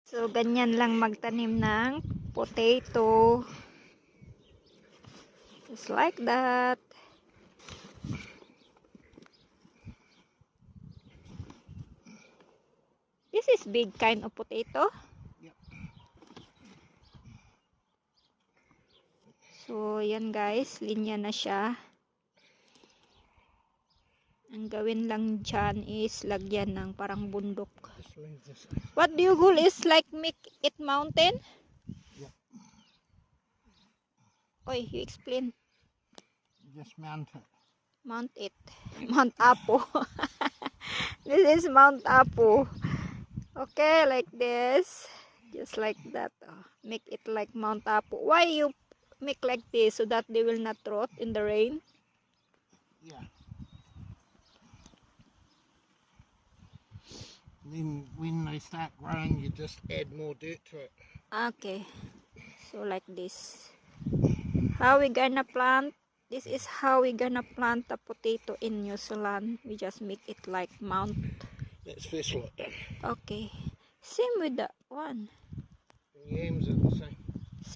So, ganyan lang magtanim ng potato. Just like that. This is big kind of potato. Yep. So, yan guys. Linya na siya. Ang gawin lang dyan is lagyan ng parang bundok. Just leave this. What do you call is like make it mountain? Yep. Oy, you explain. Just mount it. Mount it. Mount Apo. This is Mount Apo. Okay, like this. Just like that. Oh, make it like Mount Apo. Why you make like this? So that they will not rot in the rain? Yeah. Then when they start growing, you just add more dirt to it. Okay. So like this. How we gonna plant? This is how we gonna plant a potato in New Zealand. We just make it like mount. That's first lot done. Okay. Same with that one. And yams are the same.